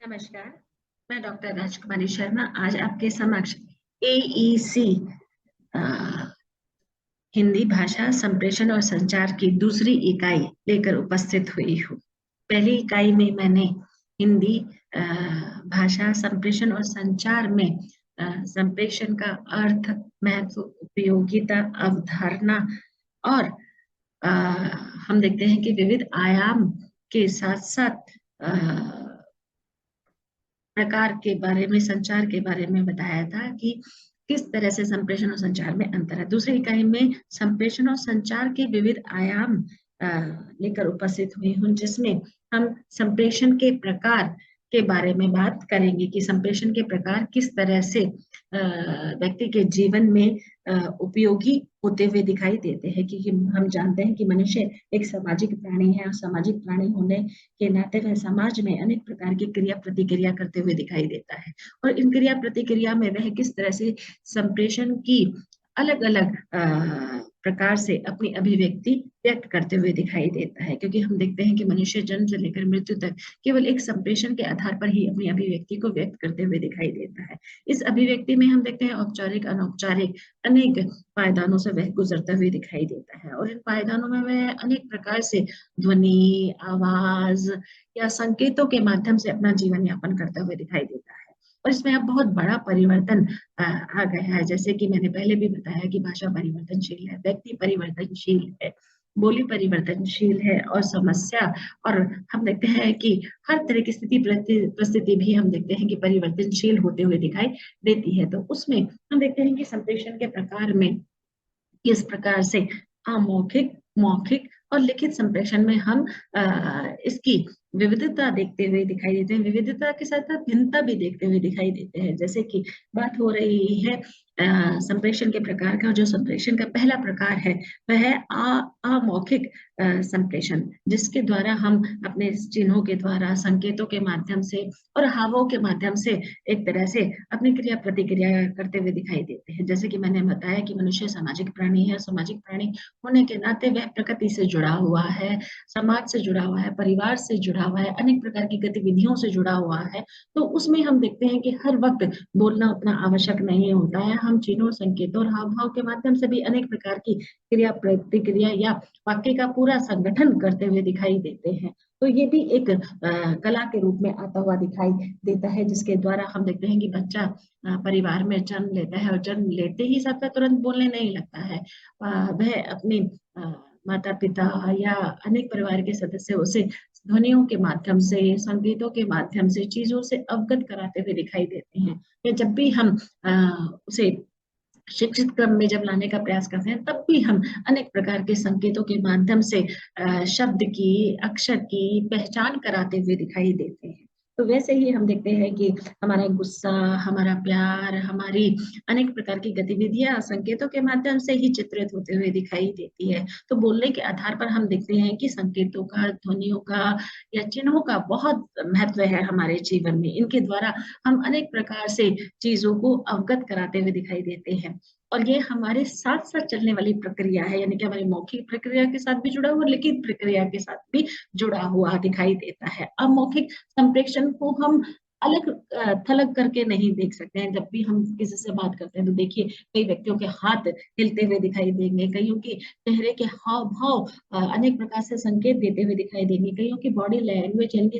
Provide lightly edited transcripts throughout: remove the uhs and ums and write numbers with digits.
नमस्कार, मैं डॉक्टर राजकुमारी शर्मा आज आपके समक्ष एईसी हिंदी भाषा संप्रेषण और संचार की दूसरी इकाई लेकर उपस्थित हुई हूँ। पहली इकाई में मैंने हिंदी भाषा संप्रेषण और संचार में संप्रेषण का अर्थ, महत्व, उपयोगिता, अवधारणा और हम देखते हैं कि विविध आयाम के साथ साथ प्रकार के बारे में, संचार के बारे में बताया था कि किस तरह से संप्रेषण और संचार में अंतर है। दूसरी इकाई में संप्रेषण और संचार के विविध आयाम लेकर उपस्थित हुई हूँ, जिसमें हम संप्रेषण के प्रकार के बारे में बात करेंगे कि संप्रेषण के प्रकार किस तरह से व्यक्ति के जीवन में उपयोगी होते हुए दिखाई देते हैं, क्योंकि हम जानते हैं कि मनुष्य एक सामाजिक प्राणी है और सामाजिक प्राणी होने के नाते वह समाज में अनेक प्रकार की क्रिया प्रतिक्रिया करते हुए दिखाई देता है और इन क्रिया प्रतिक्रिया में वह किस तरह से संप्रेषण की अलग अलग प्रकार से अपनी अभिव्यक्ति व्यक्त करते हुए दिखाई देता है, क्योंकि हम देखते हैं कि मनुष्य जन्म से लेकर मृत्यु तक केवल एक संप्रेषण के आधार पर ही अपनी अभिव्यक्ति को व्यक्त करते हुए दिखाई देता है। इस अभिव्यक्ति में हम देखते हैं औपचारिक, अनौपचारिक अनेक पायदानों से वह गुजरता हुए दिखाई देता है और इन पायदानों में वह अनेक प्रकार से ध्वनि, आवाज या संकेतों के माध्यम से अपना जीवन यापन करता हुए दिखाई देता है। और इसमें अब बहुत बड़ा परिवर्तन आ गया है, जैसे कि मैंने पहले भी बताया कि भाषा परिवर्तनशील है, व्यक्ति परिवर्तनशील है, बोली परिवर्तनशील है और समस्या और हम देखते हैं कि हर तरह की स्थिति परिस्थिति भी हम देखते हैं कि परिवर्तनशील होते हुए दिखाई देती है। तो उसमें हम देखते हैं कि संप्रेषण के प्रकार में किस प्रकार से अमौखिक, मौखिक और लिखित संप्रेषण में हम इसकी विविधता देखते हुए दिखाई देते हैं। विविधता के साथ साथ भिन्नता भी देखते हुए दिखाई देते हैं। जैसे कि बात हो रही है संप्रेषण के प्रकार का, जो संप्रेषण का पहला प्रकार है वह है अमौखिक संप्रेषण, जिसके द्वारा हम अपने चिन्हों के द्वारा, संकेतों के माध्यम से और हावों के माध्यम से एक तरह से अपनी क्रिया प्रतिक्रिया करते हुए दिखाई देते हैं। जैसे कि मैंने बताया कि मनुष्य सामाजिक प्राणी है, सामाजिक प्राणी होने के नाते वह प्रकृति से जुड़ा हुआ है, समाज से जुड़ा हुआ है, परिवार से जुड़ा हुआ है, अनेक प्रकार की गतिविधियों से जुड़ा हुआ है। तो उसमें हम देखते हैं कि हर वक्त बोलना उतना आवश्यक नहीं होता है। हम चिन्हों, संकेतों और हाव भाव के माध्यम से भी अनेक प्रकार की क्रिया प्रतिक्रिया या वाक्य का पूरा संगठन करते हुए दिखाई देते हैं। तो ये भी एक कला के रूप में आता हुआ दिखाई देता है, जिसके द्वारा हम देखते हैं कि बच्चा परिवार में जन्म लेता है और जन्म लेते ही साथ में तुरंत बोलने नहीं लगता है। वह अपने माता पिता या अनेक परिवार के सदस्य उसे ध्वनियों के माध्यम से, संगीतों के माध्यम से चीजों से अवगत कराते हुए दिखाई देते हैं। या जब भी हम उसे शिक्षित क्रम में जब लाने का प्रयास करते हैं, तब भी हम अनेक प्रकार के संकेतों के माध्यम से शब्द की, अक्षर की पहचान कराते हुए दिखाई देते हैं। तो वैसे ही हम देखते हैं कि हमारा गुस्सा, हमारा प्यार, हमारी अनेक प्रकार की गतिविधियां संकेतों के माध्यम से ही चित्रित होते हुए दिखाई देती है। तो बोलने के आधार पर हम देखते हैं कि संकेतों का, ध्वनियों का या चिन्हों का बहुत महत्व है हमारे जीवन में। इनके द्वारा हम अनेक प्रकार से चीजों को अवगत कराते हुए दिखाई देते हैं और ये हमारे साथ साथ चलने वाली प्रक्रिया है, यानी कि हमारी मौखिक प्रक्रिया के साथ भी जुड़ा हुआ, लिखित प्रक्रिया के साथ भी जुड़ा हुआ दिखाई देता है। अमौखिक संप्रेषण को हम अलग थलग करके नहीं देख सकते हैं। जब भी हम किसी से बात करते हैं तो देखिए कई व्यक्तियों के हाथ हिलते हुए दिखाई देंगे, कईयों के चेहरे के हाव भाव अनेक प्रकार से संकेत देते हुए दिखाई देंगे, कईयों की बॉडी लैंग्वेज यानी कि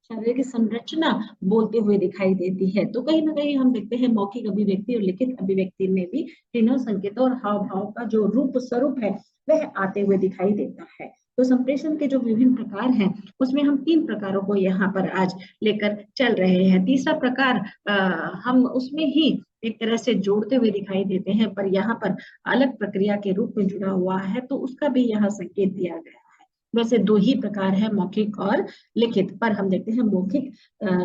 शरीर की संरचना बोलते हुए दिखाई देती है। तो कहीं ना कहीं हम देखते हैं मौखिक अभिव्यक्ति और लिखित अभिव्यक्ति में भी चिन्हों, संकेतों और हाव भाव का जो रूप स्वरूप है वह आते हुए दिखाई देता है। तो संप्रेषण के जो विभिन्न प्रकार हैं उसमें हम 3 प्रकारों को यहाँ पर आज लेकर चल रहे हैं। तीसरा प्रकार हम उसमें ही एक तरह से जोड़ते हुए दिखाई देते हैं, पर यहाँ पर अलग प्रक्रिया के रूप में जुड़ा हुआ है, तो उसका भी यहाँ संकेत दिया गया है। वैसे 2 ही प्रकार है, मौखिक और लिखित, पर हम देखते हैं मौखिक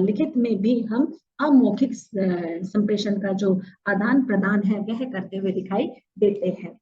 लिखित में भी हम अमौखिक संप्रेषण का जो आदान प्रदान है वह करते हुए दिखाई देते हैं।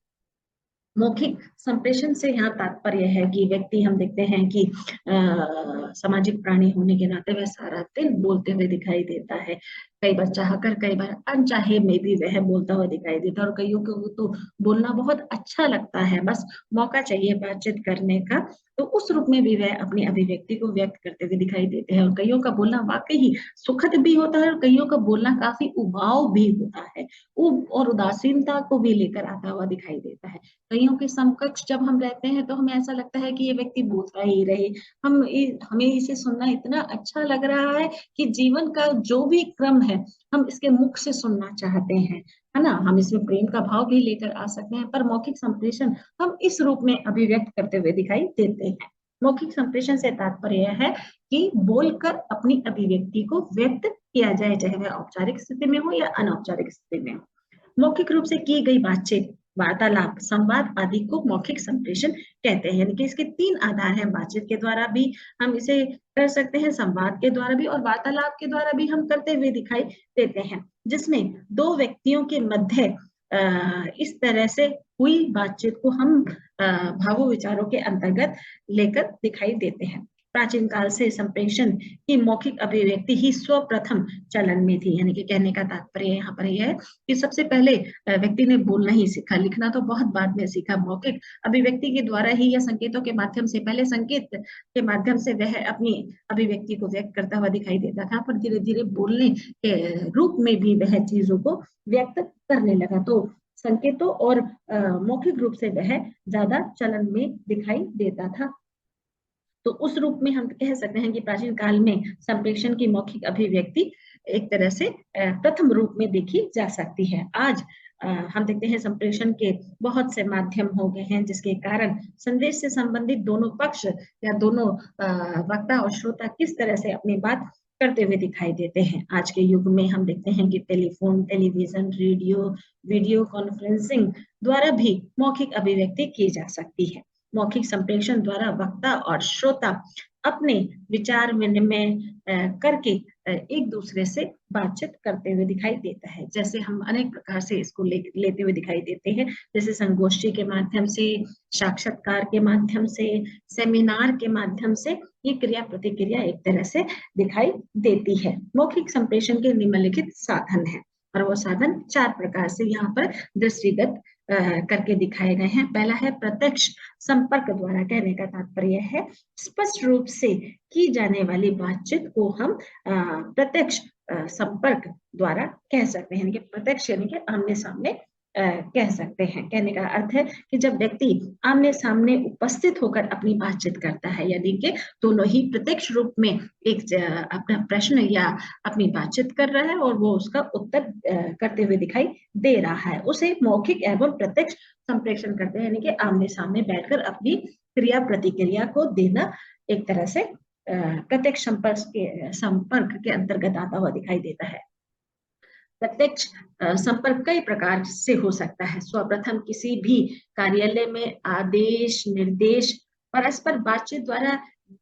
मौखिक संप्रेषण से यहाँ तात्पर्य है कि व्यक्ति, हम देखते हैं कि सामाजिक प्राणी होने के नाते वह सारा दिन बोलते हुए दिखाई देता है। कई बार चाहकर, कई बार अनचाहे में भी वह बोलता हुआ दिखाई देता है, और कईयों को तो बोलना बहुत अच्छा लगता है, बस मौका चाहिए बातचीत करने का, तो उस रूप में भी वह अपनी अभिव्यक्ति को व्यक्त करते हुए दिखाई देते हैं। और कईयों का बोलना वाकई ही सुखद भी होता है, और कईयों का बोलना काफी उबाऊ भी होता है, उब और उदासीनता को भी लेकर आता हुआ दिखाई देता है। कईयों के समकक्ष जब हम रहते हैं तो हमें ऐसा लगता है कि ये व्यक्ति बोलता ही रहे, हमें इसे सुनना इतना अच्छा लग रहा है कि जीवन का जो भी क्रम है हम इसके मुख से सुनना चाहते हैं, है ना। हम इसमें प्रेम का भाव भी लेकर आ सकते हैं, पर मौखिक संप्रेषण हम इस रूप में अभिव्यक्त करते हुए दिखाई देते हैं। मौखिक संप्रेषण से तात्पर्य यह है कि बोलकर अपनी अभिव्यक्ति को व्यक्त किया जाए, चाहे वह औपचारिक स्थिति में हो या अनौपचारिक स्थिति में हो। मौखिक रूप से की गई बातचीत, वार्तालाप, संवाद आदि को मौखिक संप्रेषण कहते हैं। यानी कि इसके 3 आधार हैं। बातचीत के द्वारा भी हम इसे कर सकते हैं, संवाद के द्वारा भी, और वार्तालाप के द्वारा भी हम करते हुए दिखाई देते हैं, जिसमें 2 व्यक्तियों के मध्य इस तरह से हुई बातचीत को हम भावों विचारों के अंतर्गत लेकर दिखाई देते हैं। प्राचीन काल से संप्रेषण की मौखिक अभिव्यक्ति ही सर्वप्रथम चलन में थी। यानी कि कहने का तात्पर्य यहाँ पर यह है कि सबसे पहले व्यक्ति ने बोलना ही सीखा, लिखना तो बहुत बाद में सीखा। मौखिक अभिव्यक्ति के द्वारा ही या संकेतों के माध्यम से, पहले संकेत के माध्यम से वह अपनी अभिव्यक्ति को व्यक्त करता हुआ दिखाई देता था, पर धीरे धीरे बोलने के रूप में भी वह चीजों को व्यक्त करने लगा। तो संकेतों और मौखिक रूप से वह ज्यादा चलन में दिखाई देता था। तो उस रूप में हम कह सकते हैं कि प्राचीन काल में संप्रेषण की मौखिक अभिव्यक्ति एक तरह से प्रथम रूप में देखी जा सकती है। आज हम देखते हैं संप्रेषण के बहुत से माध्यम हो गए हैं, जिसके कारण संदेश से संबंधित दोनों पक्ष या दोनों वक्ता और श्रोता किस तरह से अपनी बात करते हुए दिखाई देते हैं। आज के युग में हम देखते हैं कि telephone, television, radio, video conferencing द्वारा भी मौखिक अभिव्यक्ति की जा सकती है। मौखिक संप्रेषण द्वारा वक्ता और श्रोता अपने विचार विनिमय करके एक दूसरे से बातचीत करते हुए दिखाई देता है। जैसे हम अनेक प्रकार से इसको लेते हुए दिखाई देते हैं, जैसे संगोष्ठी के माध्यम से, साक्षात्कार के माध्यम से, सेमिनार के माध्यम से ये क्रिया प्रतिक्रिया एक तरह से दिखाई देती है। मौखिक संप्रेषण के निम्नलिखित साधन है, और वो साधन 4 प्रकार से यहाँ पर दृष्टिगत करके दिखाए गए हैं। पहला है प्रत्यक्ष संपर्क द्वारा। कहने का तात्पर्य है स्पष्ट रूप से की जाने वाली बातचीत को हम प्रत्यक्ष संपर्क द्वारा कह सकते हैं। यानी कि प्रत्यक्ष यानी कि आमने सामने कह सकते हैं। कहने का अर्थ है कि जब व्यक्ति आमने सामने उपस्थित होकर अपनी बातचीत करता है, यानी कि दोनों ही प्रत्यक्ष रूप में एक अपना प्रश्न या अपनी बातचीत कर रहा है और वो उसका उत्तर करते हुए दिखाई दे रहा है, उसे मौखिक एवं प्रत्यक्ष संप्रेषण करते हैं। यानी कि आमने सामने बैठकर अपनी क्रिया प्रतिक्रिया को देना एक तरह से प्रत्यक्ष संपर्क के अंतर्गत आता हुआ दिखाई देता है। प्रत्यक्ष संपर्क कई प्रकार से हो सकता है। सर्वप्रथम किसी भी कार्यालय में आदेश निर्देश परस्पर बातचीत द्वारा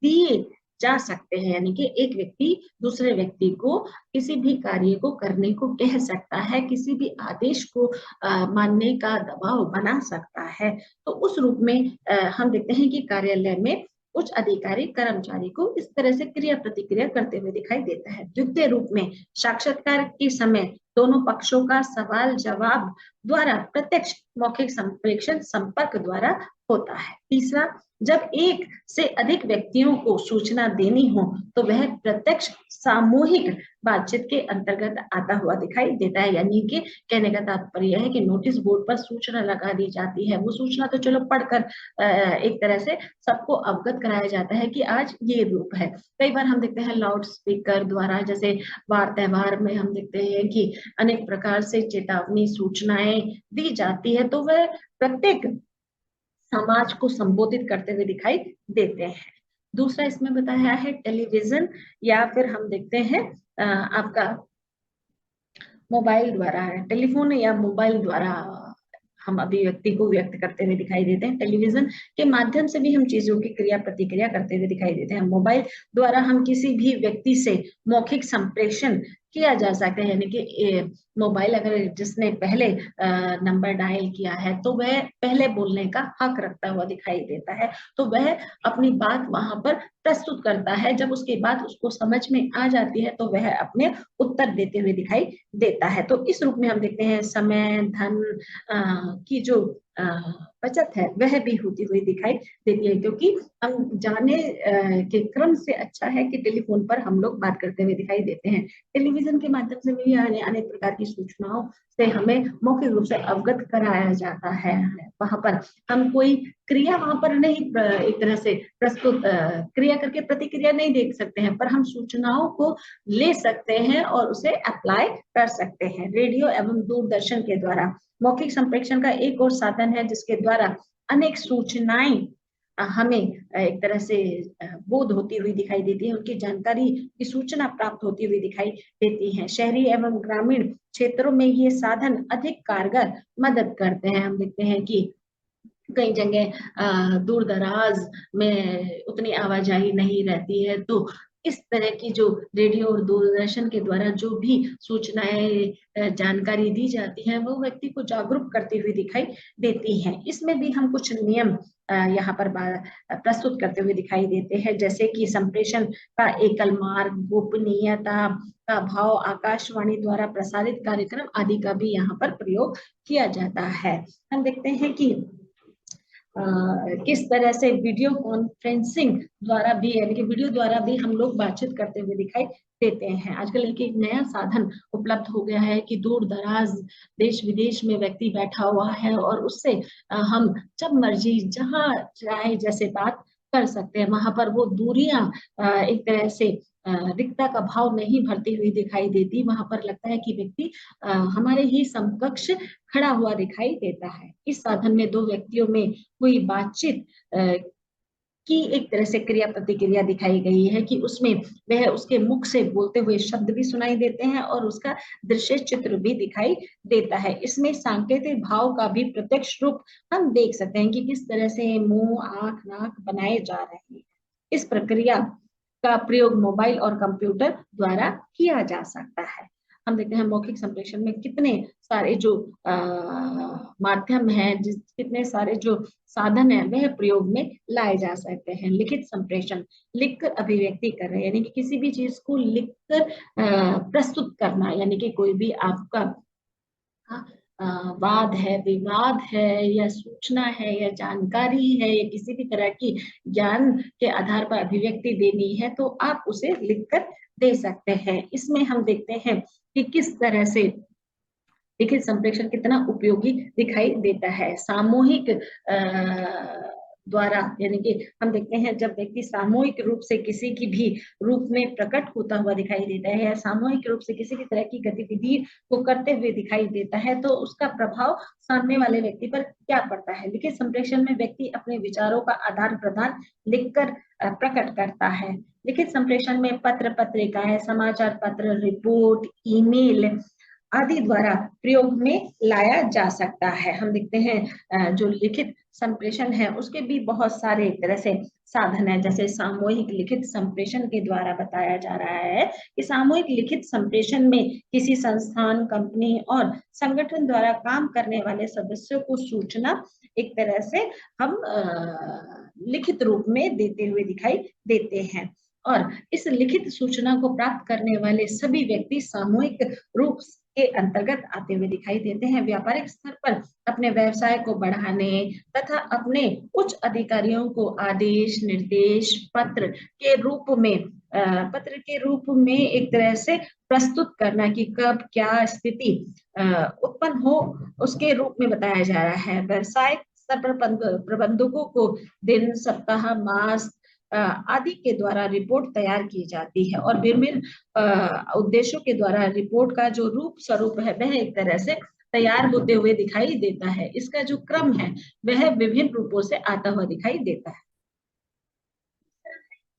दिए जा सकते हैं। यानी कि एक व्यक्ति दूसरे व्यक्ति को किसी भी कार्य को करने को कह सकता है, किसी भी आदेश को मानने का दबाव बना सकता है। तो उस रूप में हम देखते हैं कि कार्यालय में उच्च अधिकारी कर्मचारी को इस तरह से क्रिया प्रतिक्रिया करते हुए दिखाई देता है। द्वितीय रूप में साक्षात्कार के समय दोनों पक्षों का सवाल जवाब द्वारा प्रत्यक्ष मौखिक संप्रेषण संपर्क द्वारा होता है। तीसरा, जब एक से अधिक व्यक्तियों को सूचना देनी हो तो वह प्रत्यक्ष सामूहिक बातचीत के अंतर्गत आता हुआ दिखाई देता है। यानी कि कहने का तात्पर्य है कि नोटिस बोर्ड पर सूचना लगा दी जाती है, वो सूचना तो चलो पढ़कर एक तरह से सबको अवगत कराया जाता है कि आज ये रूप है। कई बार हम देखते हैं लाउड स्पीकर द्वारा, जैसे वार त्योहार में हम देखते हैं कि अनेक प्रकार से चेतावनी सूचनाएं दी जाती है, तो वह प्रत्येक समाज को संबोधित करते हुए दिखाई देते हैं। दूसरा इसमें बताया है टेलीविजन, या फिर हम देखते हैं आपका मोबाइल द्वारा, टेलीफोन या मोबाइल द्वारा हम अभिव्यक्ति को व्यक्त करते हुए दिखाई देते हैं। टेलीविजन के माध्यम से भी हम चीजों की क्रिया प्रतिक्रिया करते हुए दिखाई देते हैं। मोबाइल द्वारा हम किसी भी व्यक्ति से मौखिक संप्रेषण किया जा सकता है। यानी कि मोबाइल अगर जिसने पहले नंबर डायल किया है तो वह पहले बोलने का हक रखता हुआ दिखाई देता है, तो वह अपनी बात वहां पर प्रस्तुत करता है। जब उसकी बात उसको समझ में आ जाती है तो वह अपने उत्तर देते हुए दिखाई देता है। तो इस रूप में हम देखते हैं समय धन की जो बचत है वह भी होती हुई दिखाई देती है, क्योंकि हम जाने के क्रम से अच्छा है कि टेलीफोन पर हम लोग बात करते हुए दिखाई देते हैं। टेलीविजन के माध्यम से भी अनेक प्रकार की सूचनाओं से हमें मौखिक रूप से अवगत कराया जाता है। वहां पर हम कोई क्रिया वहां पर नहीं एक तरह से प्रस्तुत क्रिया करके प्रतिक्रिया नहीं देख सकते हैं, पर हम सूचनाओं को ले सकते हैं और उसे अप्लाई कर सकते हैं। रेडियो एवं दूरदर्शन के द्वारा मौखिक संप्रेषण का एक और साधन है जिसके द्वारा अनेक सूचनाएं हमें एक तरह से बोध होती हुई दिखाई देती है, उनकी जानकारी की सूचना प्राप्त होती हुई दिखाई देती है। शहरी एवं ग्रामीण क्षेत्रों में ये साधन अधिक कारगर मदद करते हैं। हम देखते हैं कि कई जगह दूर दराज में उतनी आवाजाही नहीं रहती है, तो इस तरह की जो रेडियो और दूरदर्शन के द्वारा जो भी सूचनाएं जानकारी दी जाती है वो व्यक्ति को जागरूक करती हुई दिखाई देती है। इसमें भी हम कुछ नियम यहाँ पर प्रस्तुत करते हुए दिखाई देते हैं, जैसे कि संप्रेषण का एकल मार्ग, गोपनीयता का भाव, आकाशवाणी द्वारा प्रसारित कार्यक्रम आदि का भी यहाँ पर प्रयोग किया जाता है। हम देखते हैं कि किस तरह से वीडियो कॉन्फ्रेंसिंग द्वारा भी, यानी कि वीडियो द्वारा भी हम लोग बातचीत करते हुए दिखाई देते हैं। आजकल एक नया साधन उपलब्ध हो गया है कि दूर दराज देश विदेश में व्यक्ति बैठा हुआ है और उससे हम जब मर्जी जहां चाहे जैसे बात कर सकते हैं। वहां पर वो दूरियां एक तरह से रिक्तता का भाव नहीं भरती हुई दिखाई देती। वहां पर लगता है कि व्यक्ति हमारे ही समकक्ष खड़ा हुआ दिखाई देता है। इस साधन में दो व्यक्तियों में हुई बातचीत की एक तरह से क्रिया प्रतिक्रिया दिखाई गई है कि उसमें वह उसके मुख से बोलते हुए शब्द भी सुनाई देते हैं और उसका दृश्य चित्र भी दिखाई देता है। इसमें सांकेतिक भाव का भी प्रत्यक्ष रूप हम देख सकते हैं कि किस तरह से मुंह, आंख, नाक बनाए जा रहे हैं। इस प्रक्रिया का प्रयोग मोबाइल और कंप्यूटर द्वारा किया जा सकता है। हम देखते हैं मौखिक संप्रेषण में कितने सारे जो माध्यम है, कितने सारे जो साधन है वह प्रयोग में लाए जा सकते हैं। लिखित संप्रेषण, लिखकर अभिव्यक्ति कर रहे हैं, यानी कि किसी भी चीज को लिखकर प्रस्तुत करना, यानी कि कोई भी आपका वाद है, विवाद है, या सूचना है, या जानकारी है, या किसी भी तरह की ज्ञान के आधार पर अभिव्यक्ति देनी है तो आप उसे लिखकर दे सकते हैं। इसमें हम देखते हैं कि किस तरह से लिखित संप्रेषण कितना उपयोगी दिखाई देता है। सामूहिक द्वारा, यानी कि हम देखते हैं जब व्यक्ति सामूहिक रूप से किसी की भी रूप में प्रकट होता हुआ दिखाई देता है या सामूहिक रूप से किसी भी तरह की गतिविधि को करते हुए दिखाई देता है तो उसका प्रभाव सामने वाले व्यक्ति पर क्या पड़ता है। लिखित संप्रेषण में व्यक्ति अपने विचारों का आदान प्रदान लिखकर प्रकट करता है। लिखित संप्रेषण में पत्र, पत्रिकाएं, समाचार पत्र, रिपोर्ट, ईमेल आदि द्वारा प्रयोग में लाया जा सकता है। हम देखते हैं जो लिखित संप्रेषण है उसके भी बहुत सारे एक तरह से साधन है, जैसे सामूहिक लिखित संप्रेषण के द्वारा बताया जा रहा है कि सामूहिक लिखित संप्रेषण में किसी संस्थान, कंपनी और संगठन द्वारा काम करने वाले सदस्यों को सूचना एक तरह से हम लिखित रूप में देते हुए दिखाई देते हैं। और इस लिखित सूचना को प्राप्त करने वाले सभी व्यक्ति सामूहिक रूप के अंतर्गत आते हुए दिखाई देते हैं। व्यापारिक स्तर पर अपने व्यवसाय को बढ़ाने तथा अपने उच्च अधिकारियों को आदेश, निर्देश पत्र के रूप में एक तरह से प्रस्तुत करना कि कब क्या स्थिति उत्पन्न हो उसके रूप में बताया जा रहा है। व्यवसाय स्तर पर प्रबंधकों को दिन, सप्ताह, मास आदि के द्वारा रिपोर्ट तैयार की जाती है और विभिन्न उद्देश्यों के द्वारा रिपोर्ट का जो रूप स्वरूप है वह एक तरह से तैयार होते हुए दिखाई देता है। इसका जो क्रम है वह विभिन्न रूपों से आता हुआ दिखाई देता है।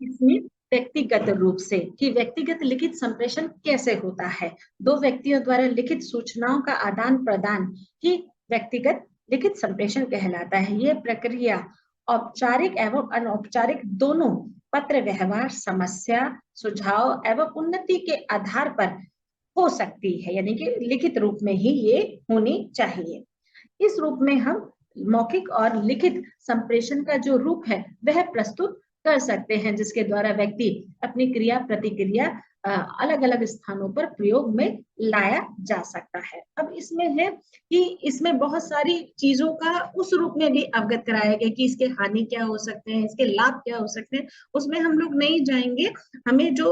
इसमें व्यक्तिगत रूप से कि व्यक्तिगत लिखित संप्रेषण कैसे होता है। दो व्यक्तियों द्वारा लिखित सूचनाओं का आदान प्रदान ही व्यक्तिगत लिखित संप्रेषण कहलाता है। यह प्रक्रिया औपचारिक एवं अनौपचारिक दोनों पत्र व्यवहार, समस्या, सुझाव एवं उन्नति के आधार पर हो सकती है, यानी कि लिखित रूप में ही ये होनी चाहिए। इस रूप में हम मौखिक और लिखित संप्रेषण का जो रूप है वह प्रस्तुत कर सकते हैं, जिसके द्वारा व्यक्ति अपनी क्रिया प्रतिक्रिया अलग अलग स्थानों पर प्रयोग में लाया जा सकता है। अब इसमें है कि इसमें बहुत सारी चीजों का उस रूप में भी अवगत कराया गया कि इसके हानि क्या हो सकते हैं, इसके लाभ क्या हो सकते हैं, उसमें हम लोग नहीं जाएंगे। हमें जो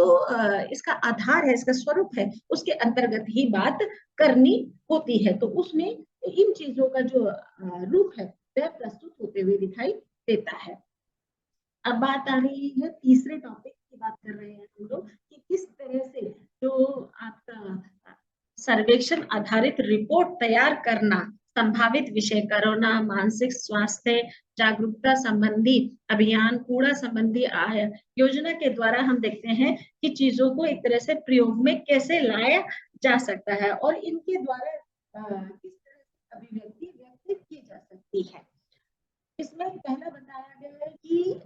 इसका आधार है, इसका स्वरूप है, उसके अंतर्गत ही बात करनी होती है। तो उसमें इन चीजों का जो रूप है वह प्रस्तुत होते हुए दिखाई देता है। अब बात आ रही है तीसरे टॉपिक की, बात कर रहे हैं हम लोग कि किस तरह से जो आपका सर्वेक्षण आधारित रिपोर्ट तैयार करना, संभावित विषय कोरोना, मानसिक स्वास्थ्य जागरूकता संबंधी अभियान, कूड़ा संबंधी योजना के द्वारा हम देखते हैं कि चीजों को एक तरह से प्रयोग में कैसे लाया जा सकता है और इनके द्वारा किस तरह से अभिव्यक्ति व्यक्त की जा सकती है। इसमें पहला बताया गया है कि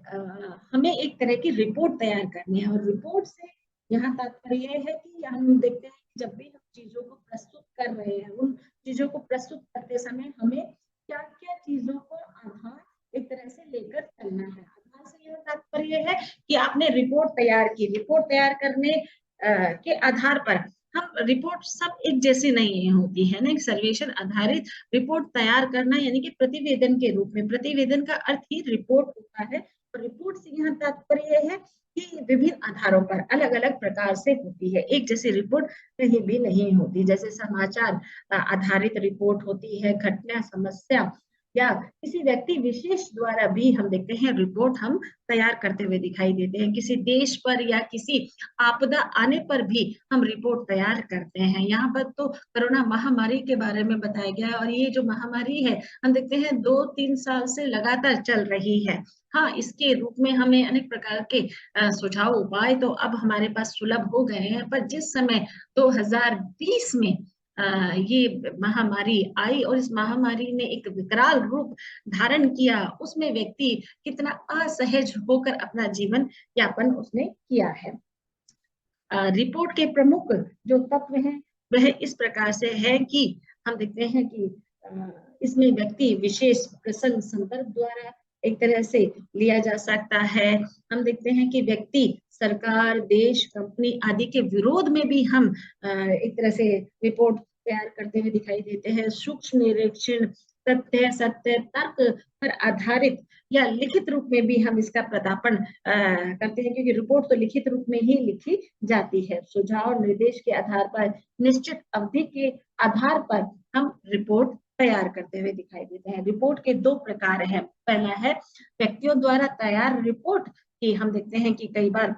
हमें एक तरह की रिपोर्ट तैयार करनी है और रिपोर्ट से यहाँ तात्पर्य है कि हम देखते हैं कि जब भी हम चीजों को प्रस्तुत कर रहे हैं, उन चीजों को प्रस्तुत करते समय हमें क्या क्या चीजों को आधार एक तरह से लेकर चलना है। आधार से यह तात्पर्य है कि आपने रिपोर्ट तैयार की, रिपोर्ट तैयार करने के आधार पर हम रिपोर्ट सब एक जैसी नहीं होती है ना। सर्वेक्षण आधारित रिपोर्ट तैयार करना यानी कि प्रतिवेदन के रूप में, प्रतिवेदन का अर्थ ही रिपोर्ट होता है और रिपोर्ट से यहाँ तात्पर्य है कि विभिन्न आधारों पर अलग अलग प्रकार से होती है, एक जैसी रिपोर्ट कहीं भी नहीं होती। जैसे समाचार आधारित रिपोर्ट होती है, घटना समस्या या किसी व्यक्ति विशेष द्वारा भी हम देखते हैं रिपोर्ट हम तैयार करते हुए दिखाई देते हैं। किसी देश पर या किसी आपदा आने पर भी हम रिपोर्ट तैयार करते हैं। यहाँ पर तो कोरोना महामारी के बारे में बताया गया है और ये जो महामारी है हम देखते हैं 2-3 साल से लगातार चल रही है। हाँ, इसके रूप में हमें अनेक प्रकार के सुझाव उपाय तो अब हमारे पास सुलभ हो गए हैं, पर जिस समय 2020 में ये महामारी आई और इस महामारी ने एक विकराल रूप धारण किया, उसमें व्यक्ति कितना असहज होकर अपना जीवन यापन उसने किया है। रिपोर्ट के प्रमुख जो तत्व हैं वह इस प्रकार से है कि हम देखते हैं कि इसमें व्यक्ति विशेष प्रसंग संदर्भ द्वारा एक तरह से लिया जा सकता है। हम देखते हैं कि व्यक्ति सरकार, देश, कंपनी आदि के विरोध में भी हम एक तरह से रिपोर्ट तैयार करते हुए दिखाई देते हैं। सूक्ष्म निरीक्षण, तथ्य, सत्य, तर्क पर आधारित या लिखित रूप में भी हम इसका प्रतापन करते हैं, क्योंकि रिपोर्ट तो लिखित रूप में ही लिखी जाती है। सुझाव निर्देश के आधार पर, निश्चित अवधि के आधार पर हम रिपोर्ट तैयार करते हुए दिखाई देते हैं। रिपोर्ट के दो प्रकार हैं। पहला है व्यक्तियों द्वारा तैयार रिपोर्ट की, हम देखते हैं कि कई बार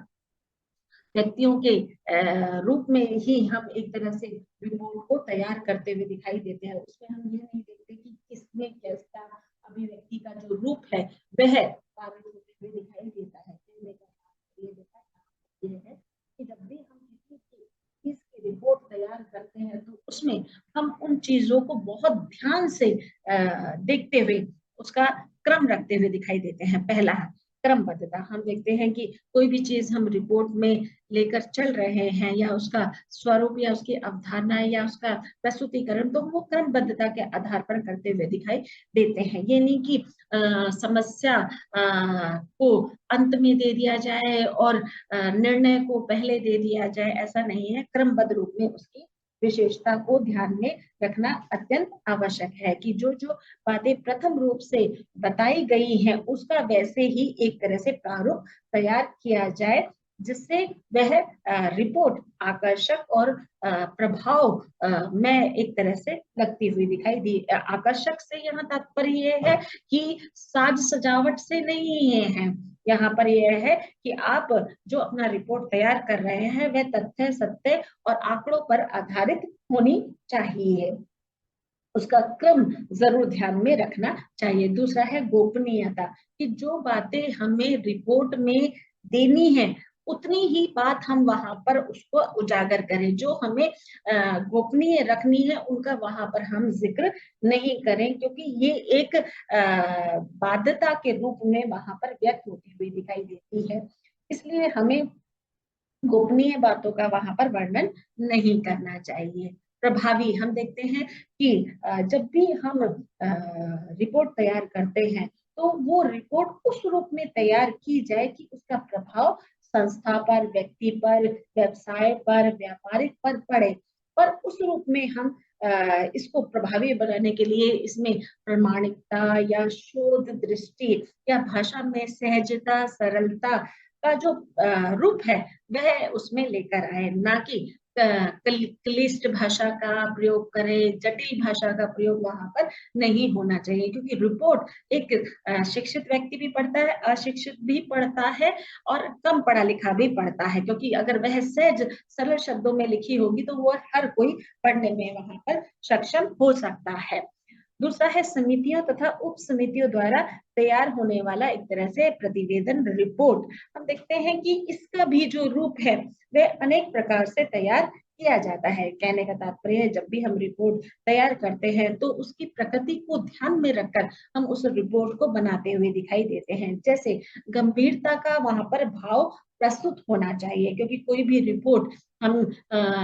व्यक्तियों के रूप में ही हम एक तरह से रिपोर्ट को तैयार करते हुए दिखाई देते हैं। उसमें हम ये नहीं देखते कि किसमें कैसा अभिव्यक्ति का जो रूप है वह पारित होते हुए दिखाई देता है। ये है कि जब भी हम किसी चीज की रिपोर्ट तैयार करते हैं तो उसमें हम उन चीजों को बहुत ध्यान से देखते हुए उसका क्रम रखते हुए दिखाई देते हैं। पहला क्रमबद्धता, हम देखते हैं कि कोई भी चीज हम रिपोर्ट में लेकर चल रहे हैं या उसका स्वरूप या उसकी अवधारणा या उसका प्रस्तुतिकरण, तो वो क्रमबद्धता के आधार पर करते हुए दिखाई देते हैं। ये नहीं कि समस्या को अंत में दे दिया जाए और निर्णय को पहले दे दिया जाए, ऐसा नहीं है। क्रमबद्ध रूप में उसकी विशेषता को ध्यान में रखना अत्यंत आवश्यक है कि जो जो बातें प्रथम रूप से बताई गई हैं उसका वैसे ही एक तरह से प्रारूप तैयार किया जाए, जिससे वह रिपोर्ट आकर्षक और प्रभाव में एक तरह से लगती हुई दिखाई दी। आकर्षक से यहाँ तात्पर्य यह है कि साज सजावट से नहीं है। यहाँ पर यह है कि आप जो अपना रिपोर्ट तैयार कर रहे हैं वह तथ्य, सत्य और आंकड़ों पर आधारित होनी चाहिए। उसका क्रम जरूर ध्यान में रखना चाहिए। दूसरा है गोपनीयता, कि जो बातें हमें रिपोर्ट में देनी है उतनी ही बात हम वहां पर उसको उजागर करें। जो हमें गोपनीय रखनी है उनका वहां पर हम जिक्र नहीं करें, क्योंकि ये एक बाध्यता के रूप में वहां पर व्यक्त होती हुई दिखाई देती है। इसलिए हमें गोपनीय बातों का वहां पर वर्णन नहीं करना चाहिए। प्रभावी, हम देखते हैं कि जब भी हम रिपोर्ट तैयार करते हैं तो वो रिपोर्ट उस रूप में तैयार की जाए कि उसका प्रभाव संस्था पर, व्यक्ति पर, व्यवसाय पर, व्यापारिक पर पड़े। पर उस रूप में हम इसको प्रभावी बनाने के लिए इसमें प्रामाणिकता या शोध दृष्टि या भाषा में सहजता, सरलता का जो रूप है वह उसमें लेकर आए, ना कि क्लिष्ट भाषा का प्रयोग करे, जटिल भाषा का प्रयोग वहां पर नहीं होना चाहिए। क्योंकि रिपोर्ट एक शिक्षित व्यक्ति भी पढ़ता है, अशिक्षित भी पढ़ता है और कम पढ़ा लिखा भी पढ़ता है, क्योंकि अगर वह सहज सरल शब्दों में लिखी होगी तो वो हर कोई पढ़ने में वहां पर सक्षम हो सकता है। दूसरा है समितियों तथा उप समितियों द्वारा तैयार होने वाला एक तरह से प्रतिवेदन रिपोर्ट। हम देखते हैं कि इसका भी जो रूप है वह अनेक प्रकार से तैयार किया जाता है। कहने का तात्पर्य है, जब भी हम रिपोर्ट तैयार करते हैं तो उसकी प्रकृति को ध्यान में रखकर हम उस रिपोर्ट को बनाते हुए दिखाई देते हैं। जैसे गंभीरता का वहां पर भाव प्रस्तुत होना चाहिए, क्योंकि कोई भी रिपोर्ट हम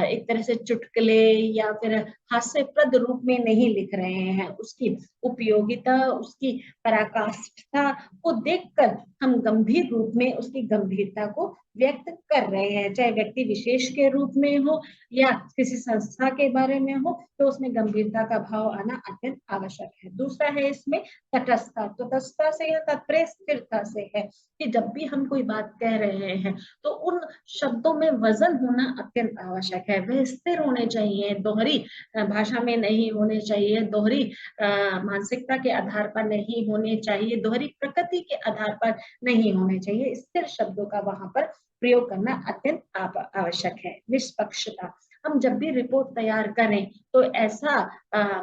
एक तरह से चुटकुले या फिर हास्यप्रद रूप में नहीं लिख रहे हैं। उसकी उपयोगिता, उसकी पराकाष्ठता को देखकर हम गंभीर रूप में उसकी गंभीरता को व्यक्त कर रहे हैं, चाहे व्यक्ति विशेष के रूप में हो या किसी संस्था के बारे में हो, तो उसमें गंभीरता का भाव आना अत्यंत आवश्यक है। दूसरा है इसमें तटस्थता। तटस्थता से या तात्पर्य स्थिरता से है कि जब भी हम कोई बात कह रहे हैं तो उन शब्दों में वजन होना अत्यंत आवश्यक है। वह स्थिर होने चाहिए, दोहरी भाषा में नहीं होने चाहिए, दोहरी मानसिकता के आधार पर नहीं होने चाहिए, दोहरी प्रकृति के आधार पर नहीं होने चाहिए। स्थिर शब्दों का वहां पर प्रयोग करना अत्यंत आवश्यक है। निष्पक्षता, हम जब भी रिपोर्ट तैयार करें तो ऐसा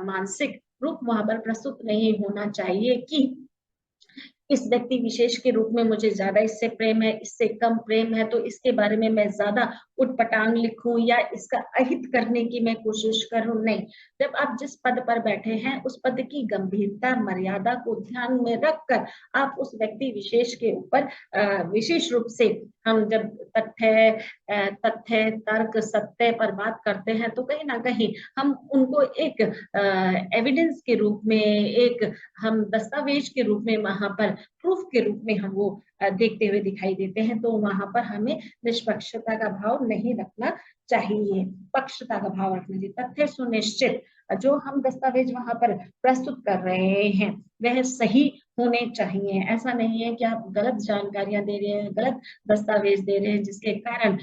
मानसिक रूप वहां पर प्रस्तुत नहीं होना चाहिए कि इस व्यक्ति विशेष के रूप में मुझे ज्यादा इससे प्रेम है, इससे कम प्रेम है, तो इसके बारे में मैं ज्यादा उटपटांग लिखूं या इसका अहित करने की मैं कोशिश करूं। नहीं, जब आप जिस पद पर बैठे हैं उस पद की गंभीरता, मर्यादा को ध्यान में रखकर आप उस व्यक्ति विशेष के ऊपर विशेष रूप से, हम जब तथ्य तर्क सत्य पर बात करते हैं तो कहीं ना कहीं हम उनको एक एविडेंस के रूप में, एक हम दस्तावेज के रूप में वहां पर प्रूफ के रूप में हम वो देखते हुए दिखाई देते हैं। तो वहां पर हमें निष्पक्षता का भाव नहीं रखना चाहिए, पक्षता का भाव रखना चाहिए। तथ्य सुनिश्चित, जो हम दस्तावेज वहां पर प्रस्तुत कर रहे हैं वह सही होने चाहिए। ऐसा नहीं है कि आप गलत जानकारियां दे रहे हैं, गलत दस्तावेज दे रहे हैं, जिसके कारण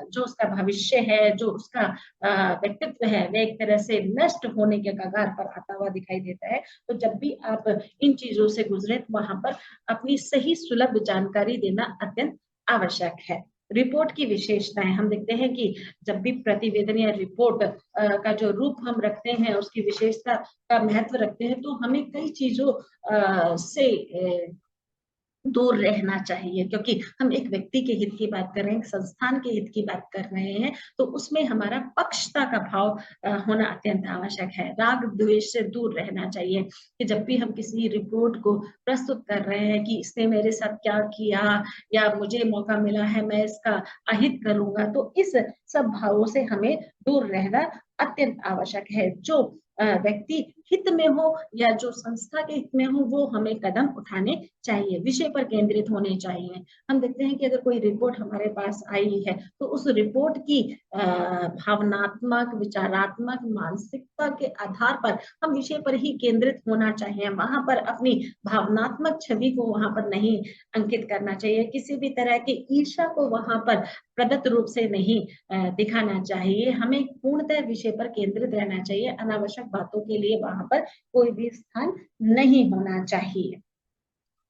जो उसका भविष्य है, जो उसका व्यक्तित्व है, वह एक तरह से नष्ट होने के कगार पर आता हुआ दिखाई देता है। तो जब भी आप इन चीजों से गुजरे तो वहां पर अपनी सही सुलभ जानकारी देना अत्यंत आवश्यक है। रिपोर्ट की विशेषताएं, हम देखते हैं कि जब भी प्रतिवेदन या रिपोर्ट का जो रूप हम रखते हैं, उसकी विशेषता का महत्व रखते हैं, तो हमें कई चीजों से दूर रहना चाहिए। क्योंकि हम एक व्यक्ति के हित की बात कर रहे हैं, एक संस्थान के हित की बात कर रहे हैं, तो उसमें हमारा पक्षता का भाव होना अत्यंत आवश्यक है। राग द्वेष से दूर रहना चाहिए कि जब भी हम किसी रिपोर्ट को प्रस्तुत कर रहे हैं कि इसने मेरे साथ क्या किया या मुझे मौका मिला है मैं इसका अहित करूंगा, तो इस सब भावों से हमें दूर रहना अत्यंत आवश्यक है। जो व्यक्ति हित में हो या जो संस्था के हित में हो, वो हमें कदम उठाने चाहिए, विषय पर केंद्रित होने चाहिए। हम देखते हैं कि अगर कोई रिपोर्ट हमारे पास आई है तो उस रिपोर्ट की भावनात्मक, विचारात्मक, मानसिकता के आधार पर हम विषय पर ही केंद्रित होना चाहिए। वहां पर अपनी भावनात्मक छवि को वहां पर नहीं अंकित करना चाहिए, किसी भी तरह की ईर्ष्या को वहां पर प्रदत्त रूप से नहीं दिखाना चाहिए। हमें पूर्णतः विषय पर केंद्रित रहना चाहिए, अनावश्यक बातों के लिए वहां पर कोई भी स्थान नहीं होना चाहिए।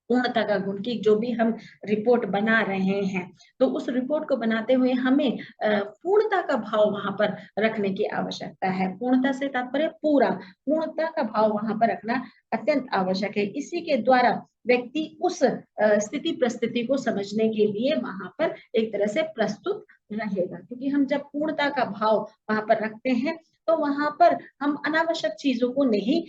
पूर्णता का गुण, की जो भी हम रिपोर्ट बना रहे हैं तो उस रिपोर्ट को बनाते हुए हमें पूर्णता का भाव वहां पर रखने की आवश्यकता है। पूर्णता से तात्पर्य पूरा, पूर्णता का भाव वहां पर रखना अत्यंत आवश्यक है। इसी के द्वारा व्यक्ति उस स्थिति परिस्थिति को समझने के लिए वहां पर एक तरह से प्रस्तुत रहेगा। क्योंकि हम जब पूर्णता का भाव वहां पर रखते हैं तो वहां पर हम अनावश्यक चीजों को नहीं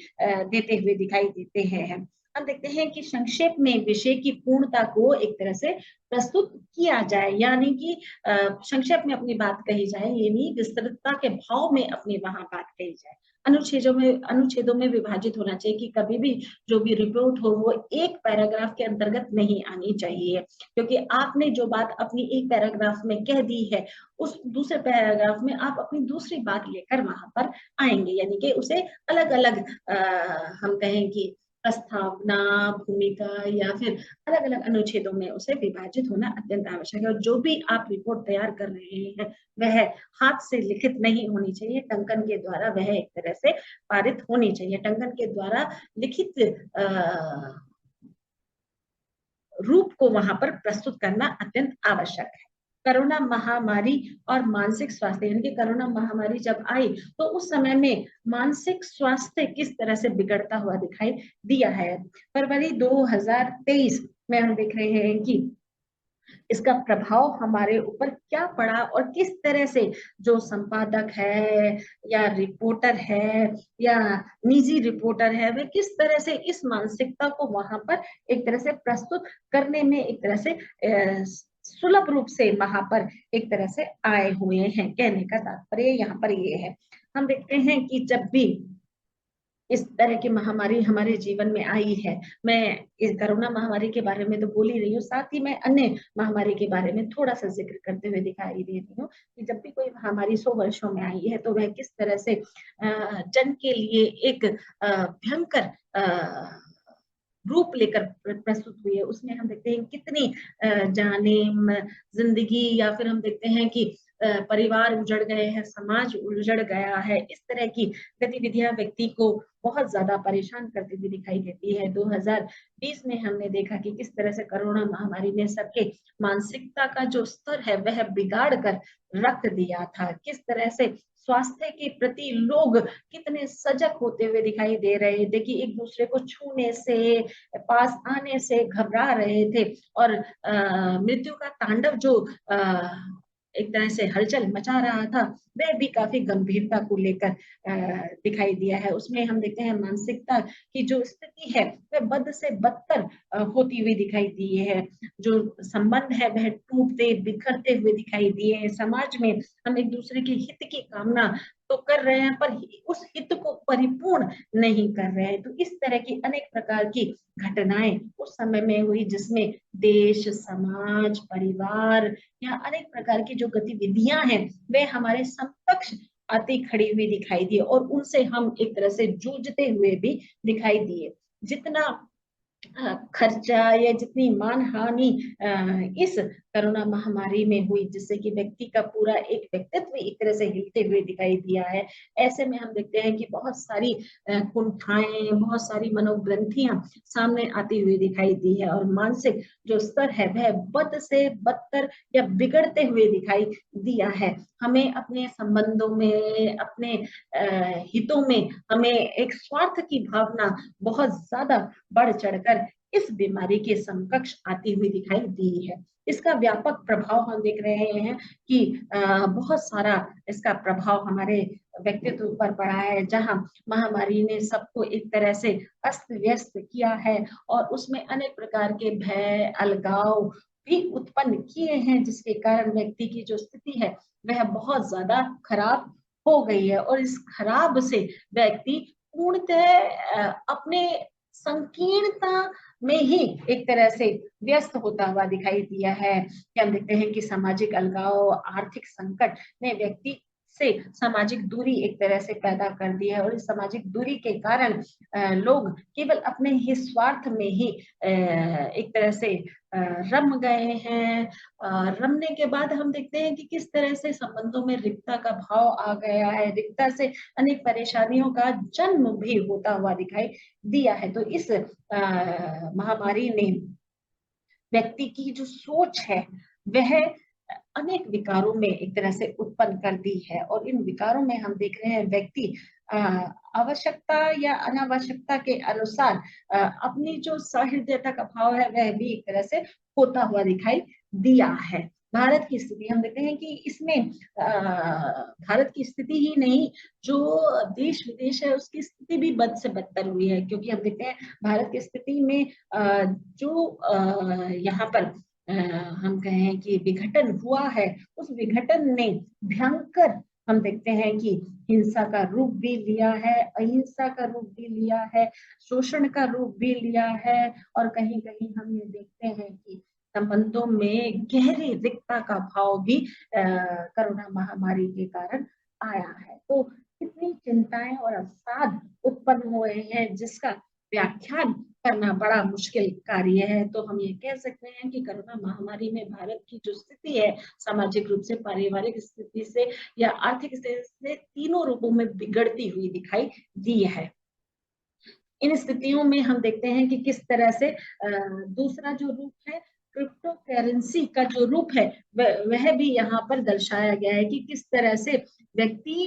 देते हुए दिखाई देते हैं। हम देखते हैं कि संक्षेप में विषय की पूर्णता को एक तरह से प्रस्तुत किया जाए, यानी कि संक्षेप में अपनी बात कही जाए, ये नहीं विस्तृतता के भाव में अपनी वहां बात कही जाए। अनुच्छेदों में विभाजित होना चाहिए कि कभी भी जो भी रिपोर्ट हो वो एक पैराग्राफ के अंतर्गत नहीं आनी चाहिए, क्योंकि आपने जो बात अपनी एक पैराग्राफ में कह दी है, उस दूसरे पैराग्राफ में आप अपनी दूसरी बात लेकर वहां पर आएंगे, यानी कि उसे अलग अलग हम कहें कि प्रस्तावना, भूमिका या फिर अलग अलग अनुच्छेदों में उसे विभाजित होना अत्यंत आवश्यक है। और जो भी आप रिपोर्ट तैयार कर रहे हैं वह हाथ से लिखित नहीं होनी चाहिए, टंकन के द्वारा वह एक तरह से पारित होनी चाहिए। टंकन के द्वारा लिखित रूप को वहां पर प्रस्तुत करना अत्यंत आवश्यक है। कोरोना महामारी और मानसिक स्वास्थ्य, यानी कि कोरोना महामारी जब आई तो उस समय में मानसिक स्वास्थ्य किस तरह से बिगड़ता हुआ दिखाई दिया है। फरवरी 2023 में हम देख रहे हैं कि इसका प्रभाव हमारे ऊपर क्या पड़ा और किस तरह से जो संपादक है या रिपोर्टर है या निजी रिपोर्टर है, वे किस तरह से इस मानसिकता को वहां पर एक तरह से प्रस्तुत करने में एक तरह से सुलभ रूप से वहां पर एक तरह से आए हुए हैं। कहने का तात्पर्य यहाँ पर ये है, हम देखते हैं कि जब भी इस तरह की महामारी हमारे जीवन में आई है, मैं इस कोरोना महामारी के बारे में तो बोल ही रही हूँ, साथ ही मैं अन्य महामारी के बारे में थोड़ा सा जिक्र करते हुए दिखाई दे रही हूँ कि जब भी कोई महामारी 100 वर्षों में आई है तो वह किस तरह से जन के लिए एक भयंकर रूप लेकर प्रस्तुत हुई है। उसमें हम देखते हैं कितनी जाने, जिंदगी, या फिर हम देखते हैं कि परिवार उजड़ गए हैं, समाज उजड़ गया है। इस तरह की गतिविधियां व्यक्ति को बहुत ज्यादा परेशान करती हुई दिखाई देती है। 2020 में हमने देखा कि किस तरह से कोरोना महामारी ने सबके मानसिकता का जो स्तर है वह बिगाड़ कर रख दिया था। किस तरह से स्वास्थ्य के प्रति लोग कितने सजग होते हुए दिखाई दे रहे थे कि एक दूसरे को छूने से, पास आने से घबरा रहे थे। और मृत्यु का तांडव जो एक तरह से हलचल मचा रहा था वह भी काफी गंभीरता को लेकर दिखाई दिया है। उसमें हम देखते हैं मानसिकता की जो स्थिति है वह बद से बदतर होती हुई दिखाई दी है। जो संबंध है वह टूटते बिखरते हुए दिखाई दिए हैं। समाज में हम एक दूसरे के हित की कामना तो कर रहे हैं पर उस हित को परिपूर्ण नहीं कर रहे हैं। तो इस तरह की अनेक प्रकार की घटनाएं उस समय में हुई जिसमें देश, समाज, परिवार या अनेक प्रकार की जो गतिविधियां हैं वे हमारे समकक्ष आती खड़ी हुई दिखाई दी और उनसे हम एक तरह से जूझते हुए भी दिखाई दिए। जितना खर्चा या जितनी मान हानि इस कोरोना महामारी में हुई, जिससे कि व्यक्ति का पूरा एक व्यक्तित्व एक तरह से हिलते हुए दिखाई दिया है, ऐसे में हम देखते हैं कि बहुत सारी कुंठाएं, बहुत सारी मनोग्रंथियां सामने आती हुई दिखाई दी है और मानसिक जो स्तर है वह बद से बदतर या बिगड़ते हुए दिखाई दिया है। हमें अपने संबंधों में, अपने हितों में हमें एक स्वार्थ की भावना बहुत ज्यादा बढ़ चढ़कर इस बीमारी के समकक्ष आती हुई दिखाई दी है। इसका व्यापक प्रभाव हम देख रहे हैं कि बहुत सारा इसका प्रभाव हमारे व्यक्तित्व पर पड़ा है, जहां महामारी ने सबको एक तरह से अस्त व्यस्त किया है और उसमें अनेक प्रकार के भय, अलगाव भी उत्पन्न किए हैं, जिसके कारण व्यक्ति की जो स्थिति है वह बहुत ज्यादा खराब हो गई है और इस खराब से व्यक्ति पूर्णतः अपने संकीर्णता में ही एक तरह से व्यस्त होता हुआ दिखाई दिया है। कि हम देखते हैं कि सामाजिक अलगाव, आर्थिक संकट ने व्यक्ति से सामाजिक दूरी एक तरह से पैदा कर दी है और इस सामाजिक दूरी के कारण लोग केवल अपने ही स्वार्थ में ही एक तरह से रम गए हैं। रमने के बाद हम देखते हैं कि किस तरह से संबंधों में रिक्तता का भाव आ गया है। रिक्तता से अनेक परेशानियों का जन्म भी होता हुआ दिखाई दिया है। तो इस महामारी ने व्यक्ति की जो सोच है वह अनेक विकारों में एक तरह से उत्पन्न कर दी है और इन विकारों में हम देख रहे हैं व्यक्ति आवश्यकता या अनावश्यकता के अनुसार अपनी जो सहृदयता का भाव है वह भी एक तरह से होता हुआ दिखाई दिया है। भारत की स्थिति हम देखते हैं कि इसमें भारत की स्थिति ही नहीं, जो देश विदेश है उसकी स्थिति भी बद से बदतर हुई है, क्योंकि हम देखते हैं भारत की स्थिति में जो यहाँ पर अ, हम कहें कि विघटन हुआ है, उस विघटन ने भयंकर, हम देखते हैं कि हिंसा का रूप भी लिया है, अहिंसा का रूप भी लिया है, शोषण का रूप भी लिया है, और कहीं कहीं हम ये देखते हैं कि संबंधों में गहरी रिक्तता का भाव भी कोरोना महामारी के कारण आया है। तो कितनी चिंताएं और अवसाद उत्पन्न हुए हैं, जिसका व्याख्यान करना बड़ा मुश्किल कार्य है। तो हम ये कह सकते हैं कि कोरोना महामारी में भारत की जो स्थिति है, सामाजिक रूप से, पारिवारिक स्थिति से या आर्थिक स्थिति से, तीनों रूपों में बिगड़ती हुई दिखाई दी है। इन स्थितियों में हम देखते हैं कि किस तरह से दूसरा जो रूप है, क्रिप्टो करेंसी का जो रूप है, वह भी यहाँ पर दर्शाया गया है कि किस तरह से व्यक्ति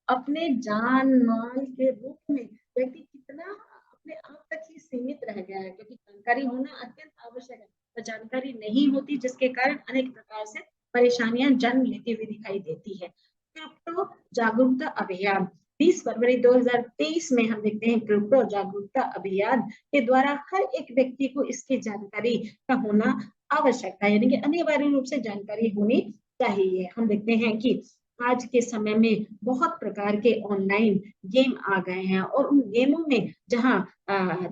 अपने जान माल के रूप में व्यक्ति कितना अपने आप तक ही सीमित रह गया है, क्योंकि जानकारी होना अत्यंत आवश्यक है। तो जानकारी नहीं होती, जिसके कारण अनेक प्रकार से परेशानियां जन्म लेती हुई दिखाई देती है। क्रिप्टो जागरूकता अभियान 20 फरवरी 2023 में हम देखते हैं क्रिप्टो जागरूकता अभियान के द्वारा हर एक व्यक्ति को इसकी जानकारी का होना आवश्यक है, यानी कि अनिवार्य रूप से जानकारी होनी चाहिए। हम देखते हैं कि आज के समय में बहुत प्रकार के ऑनलाइन गेम आ गए हैं, और उन गेमों में जहां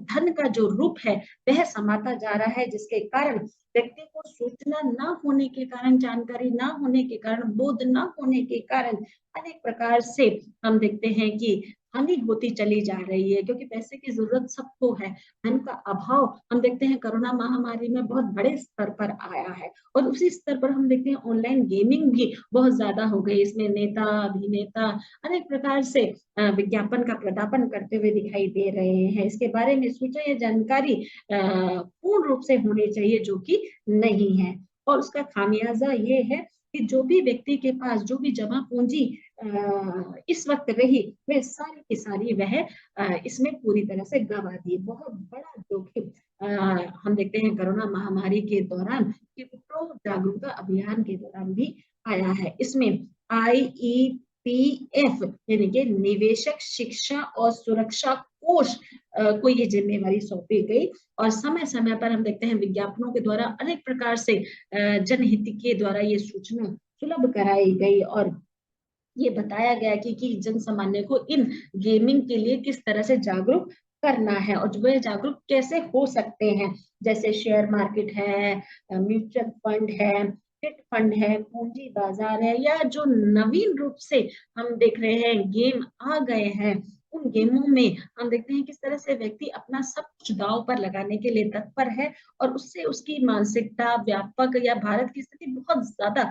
धन का जो रूप है वह समाता जा रहा है, जिसके कारण व्यक्ति को सूचना न होने के कारण, जानकारी न होने के कारण, बोध न होने के कारण अनेक प्रकार से हम देखते हैं कि हानि होती चली जा रही है, क्योंकि पैसे की जरूरत सबको है। धन का अभाव हम देखते हैं कोरोना महामारी में बहुत बड़े स्तर पर आया है, और उसी स्तर पर हम देखते हैं ऑनलाइन गेमिंग भी बहुत ज्यादा हो गई। इसमें नेता, अभिनेता अनेक प्रकार से विज्ञापन का प्रदापन करते हुए दिखाई दे रहे हैं। इसके बारे में सूचना या जानकारी पूर्ण रूप से होनी चाहिए, जो कि नहीं है। और उसका खामियाजा ये है कि जो भी व्यक्ति के पास जो भी जमा पूंजी इस वक्त रही, वे सारी की सारी वह इसमें पूरी तरह से गंवा दी। बहुत बड़ा जोखिम हम देखते हैं कोरोना महामारी के दौरान, क्रिप्टो जागरूकता अभियान के दौरान भी आया है। इसमें IEPF यानी कि निवेशक शिक्षा और सुरक्षा कोष को ये जिम्मेवारी सौंपी गई, और समय समय पर हम देखते हैं विज्ञापनों के द्वारा अनेक प्रकार से जनहित के द्वारा ये सूचना सुलभ कराई गई, और ये बताया गया कि जन सामान्य को इन गेमिंग के लिए किस तरह से जागरूक करना है, और वे जागरूक कैसे हो सकते हैं। जैसे शेयर मार्केट है, म्यूचुअल फंड है, चिट फंड है, पूंजी बाजार है, या जो नवीन रूप से हम देख रहे हैं गेम आ गए हैं, उन गेमों में हम देखते हैं किस तरह से व्यक्ति अपना सब कुछ दांव पर लगाने के लिए तत्पर है, और उससे उसकी मानसिकता व्यापक या भारत की स्थिति बहुत ज्यादा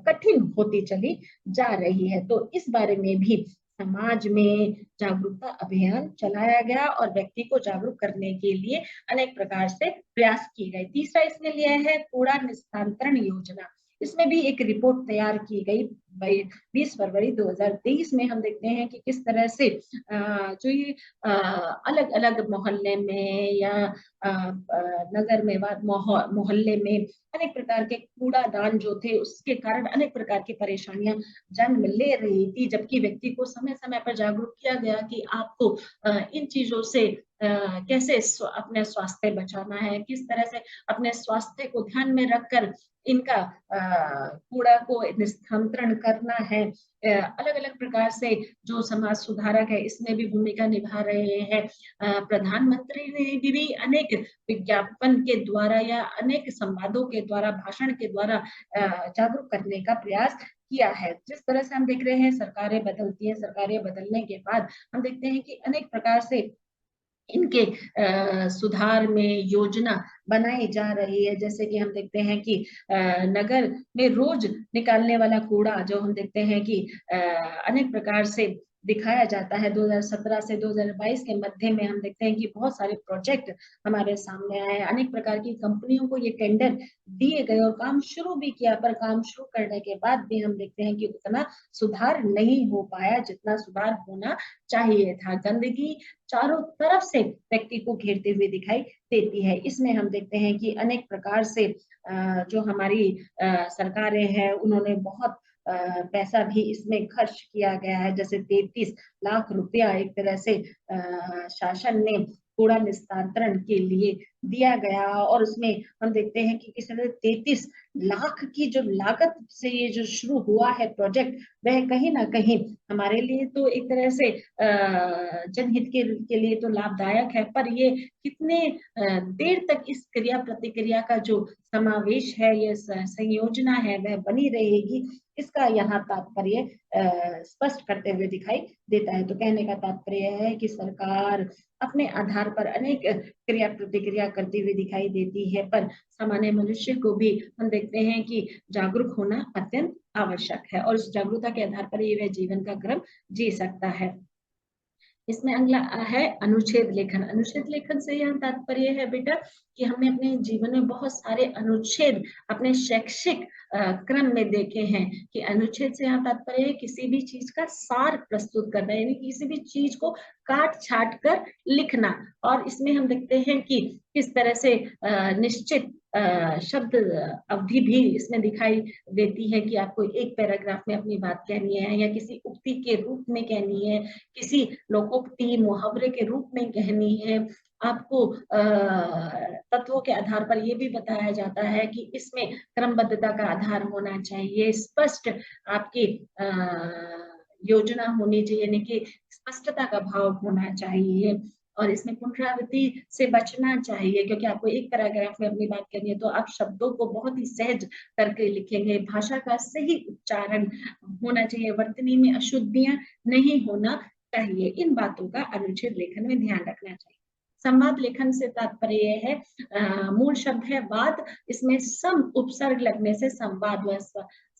कठिन होती चली जा रही है। तो इस बारे में भी समाज में जागरूकता अभियान चलाया गया, और व्यक्ति को जागरूक करने के लिए अनेक प्रकार से प्रयास किए गए। तीसरा इसमें लिया है कूड़ा निस्तांतरण योजना। इसमें भी एक रिपोर्ट तैयार की गई 20 फरवरी 2023 में। हम देखते हैं कि किस तरह से जो ये अलग अलग मोहल्ले में या नगर में, मोहल्ले में अनेक प्रकार के कूड़ादान जो थे, उसके कारण अनेक प्रकार की परेशानियां जन्म ले रही थी, जबकि व्यक्ति को समय समय पर जागरूक किया गया कि आपको इन चीजों से कैसे अपने स्वास्थ्य बचाना है, किस तरह से अपने स्वास्थ्य को ध्यान में रखकर इनका कूड़ा को निस्तांतरण करना है। अलग अलग प्रकार से जो समाज सुधारक है इसमें भी भूमिका निभा रहे हैं। प्रधानमंत्री ने भी अनेक विज्ञापन के द्वारा या अनेक संवादों के द्वारा, भाषण के द्वारा जागरूक करने का प्रयास किया है। जिस तरह से हम देख रहे हैं सरकारें बदलती हैं, सरकारें बदलने के बाद हम देखते हैं कि अनेक प्रकार से इनके सुधार में योजना बनाई जा रही है। जैसे कि हम देखते हैं कि नगर में रोज निकालने वाला कूड़ा जो हम देखते हैं कि अनेक प्रकार से दिखाया जाता है। 2017 से 2022 के मध्य में हम देखते हैं कि बहुत सारे प्रोजेक्ट हमारे सामने आए। अनेक प्रकार की कंपनियों को ये टेंडर दिए गए और काम शुरू भी किया, पर काम शुरू करने के बाद भी हम देखते हैं कि उतना सुधार नहीं हो पाया जितना सुधार होना चाहिए था। गंदगी चारों तरफ से व्यक्ति को घेरते हुए दिखाई देती है। इसमें हम देखते हैं कि अनेक प्रकार से जो हमारी सरकारें हैं उन्होंने बहुत पैसा भी इसमें खर्च किया गया है। जैसे 33 लाख रुपया एक तरह से शासन ने कूड़ा निस्तारण के लिए दिया गया, और उसमें हम देखते हैं कि किसी तरह 33 लाख की जो लागत से ये जो शुरू हुआ है प्रोजेक्ट, वह कहीं ना कहीं हमारे लिए तो एक तरह से जनहित के लिए तो लाभदायक है, पर ये कितने देर तक इस क्रिया प्रतिक्रिया का जो समावेश है, ये संयोजना है, वह बनी रहेगी, इसका यहाँ तात्पर्य स्पष्ट करते हुए दिखाई देता है। तो कहने का तात्पर्य है कि सरकार अपने आधार पर अनेक क्रिया प्रतिक्रिया करती हुई दिखाई देती है, पर सामान्य मनुष्य को भी हम देखते हैं कि जागरूक होना अत्यंत आवश्यक है, और उस जागरूकता के आधार पर ही वह जीवन का क्रम जी सकता है। इसमें अगला है अनुच्छेद लेखन। अनुच्छेद लेखन से यह तात्पर्य है बेटा कि हमने अपने जीवन में बहुत सारे अनुच्छेद अपने शैक्षिक क्रम में देखे हैं कि अनुच्छेद से यहाँ तात्पर्य है किसी भी चीज का सार प्रस्तुत करना, यानी किसी भी चीज को काट छाट कर लिखना। और इसमें हम देखते हैं कि किस तरह से निश्चित शब्द अवधि भी इसमें दिखाई देती है कि आपको एक पैराग्राफ में अपनी बात कहनी है, या किसी उक्ति के रूप में कहनी है, किसी लोकोक्ति मुहावरे के रूप में कहनी है। आपको तत्वों के आधार पर यह भी बताया जाता है कि इसमें क्रमबद्धता का आधार होना चाहिए, स्पष्ट आपकी योजना होनी चाहिए, यानी कि स्पष्टता का भाव होना चाहिए, और इसमें पुनरावृत्ति से बचना चाहिए, क्योंकि आपको एक पैराग्राफ में अपनी बात करनी है तो आप शब्दों को बहुत ही सहज करके लिखेंगे। भाषा का सही उच्चारण होना चाहिए, वर्तनी में अशुद्धियां नहीं होना चाहिए। इन बातों का अनुच्छेद लेखन में ध्यान रखना चाहिए। संवाद लेखन से तात्पर्य है मूल शब्द है वाद, इसमें सम उपसर्ग लगने से संवाद हुआ।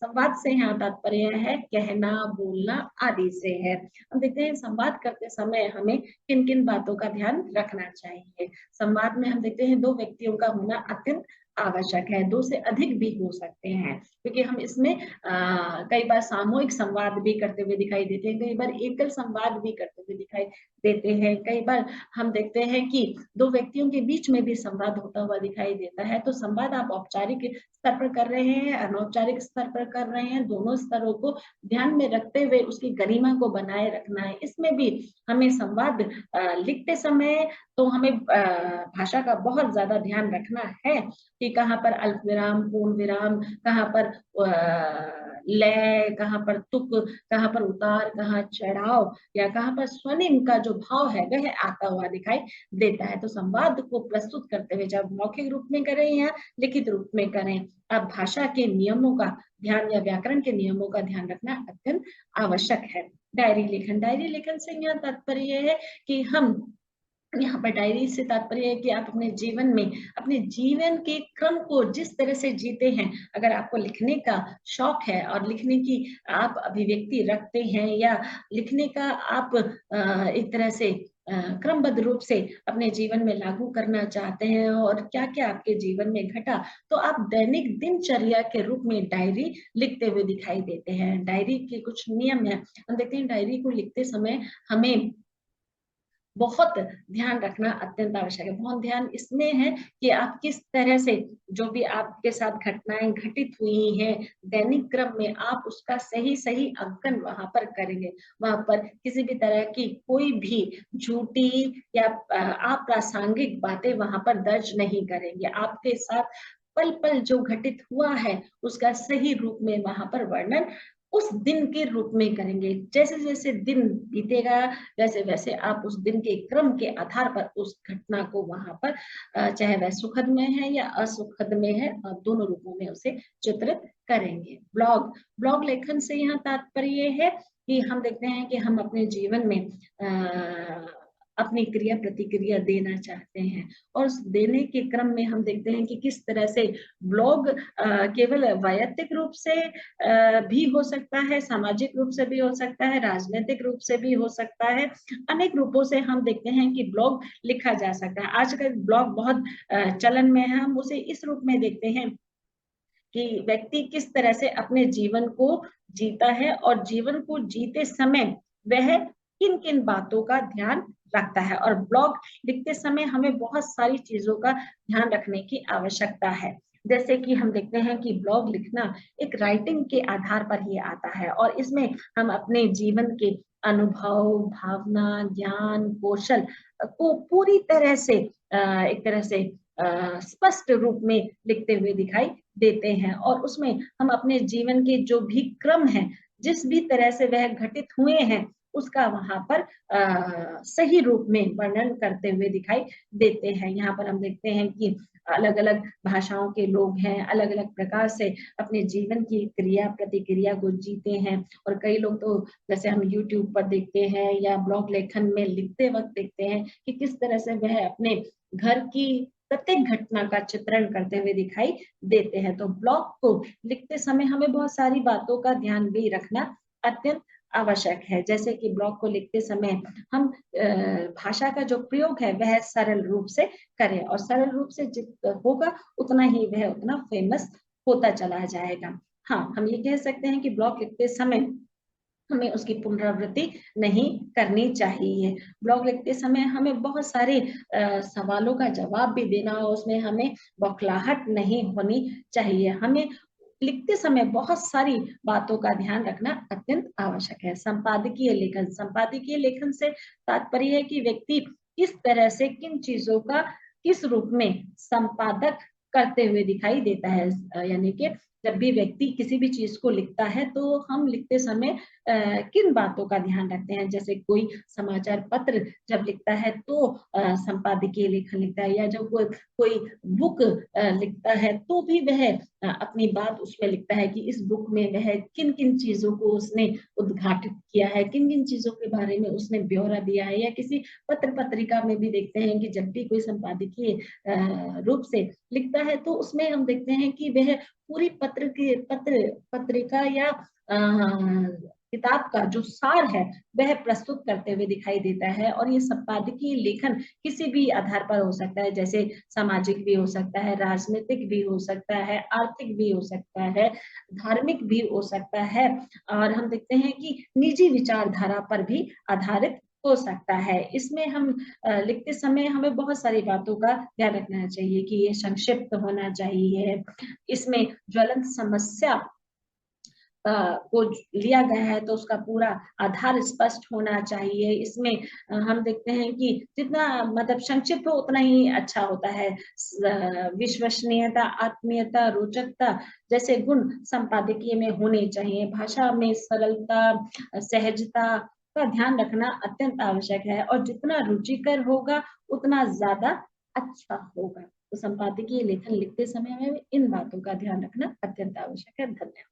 संवाद से यहाँ तात्पर्य है कहना, बोलना आदि से है। हम देखते हैं संवाद करते समय हमें किन किन बातों का ध्यान रखना चाहिए। संवाद में हम देखते हैं दो व्यक्तियों का होना अत्यंत आवश्यक है, दो से अधिक भी हो सकते हैं, क्योंकि हम इसमें कई बार सामूहिक संवाद भी करते हुए दिखाई देते हैं, कई बार एकल संवाद भी करते हुए दिखाई देते हैं, कई बार हम देखते हैं कि दो व्यक्तियों के बीच में भी संवाद होता हुआ दिखाई देता है। तो संवाद आप औपचारिक स्तर पर कर रहे हैं, अनौपचारिक स्तर पर कर रहे हैं, दोनों स्तरों को ध्यान में रखते हुए उसकी गरिमा को बनाए रखना है। इसमें भी हमें संवाद लिखते समय तो हमें भाषा का बहुत ज्यादा ध्यान रखना है कि कहाँ पर अल्प विराम, पूर्ण विराम, कहाँ पर लय, कहाँ पर तुक, कहाँ पर उतार, कहाँ चढ़ाव, या कहाँ पर स्वनिम का जो भाव है वह आता हुआ दिखाई देता है। तो संवाद को प्रस्तुत करते हुए चाहे मौखिक रूप में करें या लिखित रूप में करें, अब भाषा के नियमों का ध्यान या व्याकरण के नियमों का ध्यान रखना अत्यंत आवश्यक है। डायरी लेखन। डायरी लेखन से यह तात्पर्य है कि हम यहाँ पर डायरी से तात्पर्य है कि आप अपने जीवन में अपने जीवन के क्रम को जिस तरह से जीते हैं, अगर आपको लिखने का शौक है और लिखने की आप अभिव्यक्ति रखते हैं, या लिखने का आप एक तरह से क्रमबद्ध रूप से अपने जीवन में लागू करना चाहते हैं, और क्या क्या आपके जीवन में घटा, तो आप दैनिक दिनचर्या के रूप में डायरी लिखते हुए दिखाई देते हैं। डायरी के कुछ नियम है, हम देखते हैं डायरी को लिखते समय हमें बहुत ध्यान रखना अत्यंत आवश्यक है। बहुत ध्यान इसमें है कि आप किस तरह से जो भी आपके साथ घटनाएं घटित हुई हैं दैनिक क्रम में, आप उसका सही सही अंकन वहां पर करेंगे। वहां पर किसी भी तरह की कोई भी झूठी या अप्रासंगिक बातें वहां पर दर्ज नहीं करेंगे। आपके साथ पल पल जो घटित हुआ है उसका सही रूप में वहां पर वर्णन उस दिन के रूप में करेंगे। जैसे जैसे दिन बीतेगा वैसे वैसे आप उस दिन के क्रम के आधार पर उस घटना को वहां पर चाहे वह सुखद में है या असुखद में है, दोनों रूपों में उसे चित्रित करेंगे। ब्लॉग। ब्लॉग लेखन से यहाँ तात्पर्य है कि हम देखते हैं कि हम अपने जीवन में अपनी क्रिया प्रतिक्रिया देना चाहते हैं, और उस देने के क्रम में हम देखते हैं कि किस तरह से ब्लॉग केवल वैयक्तिक रूप से भी हो सकता है, सामाजिक रूप से भी हो सकता है, राजनीतिक रूप से भी हो सकता है। अनेक रूपों से हम देखते हैं कि ब्लॉग लिखा जा सकता है। आजकल ब्लॉग बहुत चलन में है। हम उसे इस रूप में देखते हैं कि व्यक्ति किस तरह से अपने जीवन को जीता है, और जीवन को जीते समय वह किन किन बातों का ध्यान रखता है। और ब्लॉग लिखते समय हमें बहुत सारी चीजों का ध्यान रखने की आवश्यकता है। जैसे कि हम देखते हैं कि ब्लॉग लिखना एक राइटिंग के आधार पर ही आता है, और इसमें हम अपने जीवन के अनुभव, भावना, ज्ञान, कौशल को पूरी तरह से एक तरह से स्पष्ट रूप में लिखते हुए दिखाई देते हैं। और उसमें हम अपने जीवन के जो भी क्रम है, जिस भी तरह से वह घटित हुए हैं, उसका वहां पर सही रूप में वर्णन करते हुए दिखाई देते हैं। यहाँ पर हम देखते हैं कि अलग अलग भाषाओं के लोग हैं, अलग अलग प्रकार से अपने जीवन की क्रिया प्रतिक्रिया को जीते हैं। और कई लोग तो जैसे हम यूट्यूब पर देखते हैं या ब्लॉग लेखन में लिखते वक्त देखते हैं कि किस तरह से वह अपने घर की प्रत्येक घटना का चित्रण करते हुए दिखाई देते हैं। तो ब्लॉग को लिखते समय हमें बहुत सारी बातों का ध्यान भी रखना अत्यंत आवश्यक है। जैसे कि ब्लॉग को लिखते समय हम भाषा का जो प्रयोग है वह सरल रूप से करें, और सरल रूप से जितना होगा उतना ही वह उतना फेमस होता चला जाएगा। हाँ, हम ये कह सकते हैं कि ब्लॉग लिखते समय हमें उसकी पुनरावृत्ति नहीं करनी चाहिए। ब्लॉग लिखते समय हमें बहुत सारे सवालों का जवाब भी देना, और उसमें हमें बौखलाहट नहीं होनी चाहिए। हमें लिखते समय बहुत सारी बातों का ध्यान रखना अत्यंत आवश्यक है। संपादकीय लेखन से तात्पर्य है कि व्यक्ति किस तरह से किन चीजों का किस रूप में संपादक करते हुए दिखाई देता है। यानी कि जब भी व्यक्ति किसी भी चीज को लिखता है तो हम लिखते समय किन बातों का ध्यान रखते हैं। जैसे कोई समाचार पत्र जब लिखता है तो संपादकीय लेखन लिखता है, या जब कोई बुक लिखता है तो भी वह अपनी बात उसमें लिखता है कि इस बुक में वह किन किन चीजों को उसने उद्घाटित किया है, किन किन चीजों के बारे में उसने ब्यौरा दिया है। या किसी पत्र पत्रिका में भी देखते हैं कि जब भी कोई संपादकीय रूप से लिखता है तो उसमें हम देखते हैं कि वह पूरी पत्रिका या किताब का जो सार है वह प्रस्तुत करते हुए दिखाई देता है। और ये संपादकीय लेखन किसी भी आधार पर हो सकता है, जैसे सामाजिक भी हो सकता है, राजनीतिक भी हो सकता है, आर्थिक भी हो सकता है, धार्मिक भी हो सकता है, और हम देखते हैं कि निजी विचारधारा पर भी आधारित हो सकता है। इसमें हम लिखते समय हमें बहुत सारी बातों का ध्यान रखना चाहिए कि ये संक्षिप्त होना चाहिए, इसमें ज्वलंत समस्या को लिया गया है तो उसका पूरा आधार स्पष्ट होना चाहिए। इसमें हम देखते हैं कि जितना मतलब संक्षिप्त हो उतना ही अच्छा होता है। विश्वसनीयता, आत्मीयता, रोचकता जैसे गुण संपादकीय में होने चाहिए। भाषा में सरलता, सहजता का ध्यान रखना अत्यंत आवश्यक है, और जितना रुचिकर होगा उतना ज्यादा अच्छा होगा। तो संपादकीय लेखन लिखते समय हमें इन बातों का ध्यान रखना अत्यंत आवश्यक है। धन्यवाद।